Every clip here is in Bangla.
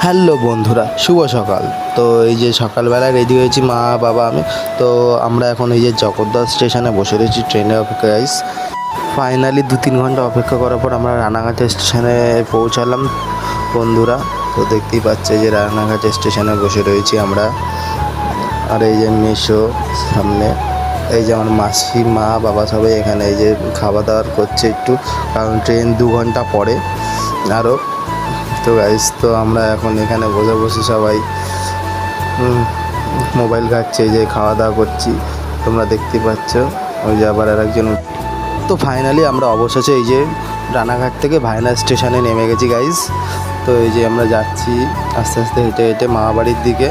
হ্যালো বন্ধুরা, শুভ সকাল। তো এই যে সকালবেলায় রেডি হয়েছি মা বাবা আমি। তো আমরা এখন এই যে জগদ্দল স্টেশনে বসে রয়েছি ট্রেনের অপেক্ষায় গাইস। ফাইনালি 2-3 ঘন্টা অপেক্ষা করার পর আমরা রানাঘাট স্টেশনে পৌঁছালাম বন্ধুরা। তো দেখতেই পাচ্ছে যে রানাঘাট স্টেশনে বসে রয়েছি আমরা। আর এই যে মেশো সামনে, এই যে আমার মাসি মা বাবা সবাই এখানে এই যে খাওয়া দাওয়ার করছে একটু, কারণ ট্রেন 2 ঘন্টা পরে আরও। তো গাইস, তো আমরা এখন এখানে বসে বসে সবাই মোবাইল ঘাটছে, এই যে খাওয়া দাওয়া করছি তোমরা দেখতে পাচ্ছ। ওই যে আবার আরেকজন। তো ফাইনালি আমরা অবশেষে এই যে রানাঘাট থেকে ভায়না স্টেশনে নেমে গেছি গাইস। তো এই যে আমরা যাচ্ছি আস্তে আস্তে হেঁটে হেঁটে মামাবাড়ির দিকে।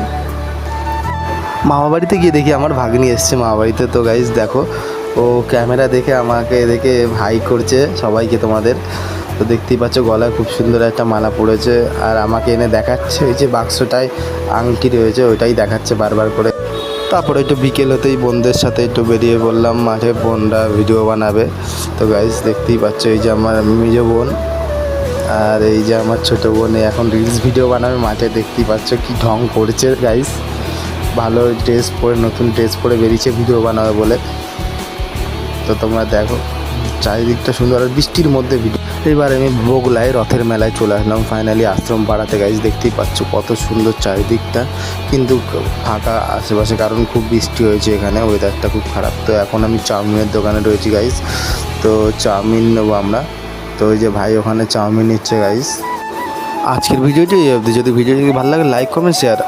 মামাবাড়িতে গিয়ে দেখি আমার ভাগ্নি এসছে মামাবাড়িতে। তো গাইস দেখো, ও ক্যামেরা দেখে আমাকে দেখে হাই করছে সবাইকে তোমাদের। তো দেখতেই পাচ্ছ গলায় খুব সুন্দর একটা মালা পড়েছে, আর আমাকে এনে দেখাচ্ছে ওই যে বাক্সটায় আংটি রয়েছে, ওইটাই দেখাচ্ছে বারবার করে। তারপরে একটু বিকেল হতেই বোনদের সাথে একটু বেরিয়ে পড়লাম মাঠে, বোনরা ভিডিও বানাবে। তো গাইস দেখতেই পাচ্ছ এই যে আমার মেজো বোন আর এই যে আমার ছোটো বোন এখন রিলস ভিডিও বানাবে মাঠে। দেখতেই পাচ্ছ কি ঢং করছে গাইস, ভালো ড্রেস পরে, নতুন ড্রেস পরে বেরিয়েছে ভিডিও বানাবে বলে। তো তোমরা দেখো চারিদিকটা সুন্দর, আর বৃষ্টির মধ্যে ভিডিও। এবার আমি বগুলায় রথের মেলায় চলে আসলাম ফাইনালি আশ্রম পাড়াতে গাইস। দেখতেই পাচ্ছ কত সুন্দর চারিদিকটা, কিন্তু ফাঁকা আশেপাশে, কারণ খুব বৃষ্টি হয়েছে এখানে, ওয়েদারটা খুব খারাপ। তো এখন আমি চাউমিনের দোকানে রয়েছি গাইস। তো চাউমিন নেবো আমরা। তো ওই যে ভাই ওখানে চাউমিন নিচ্ছে গাইস। আজকের ভিডিওটি এই অবধি। যদি ভিডিওটি ভালো লাগে লাইক কমেন্ট শেয়ার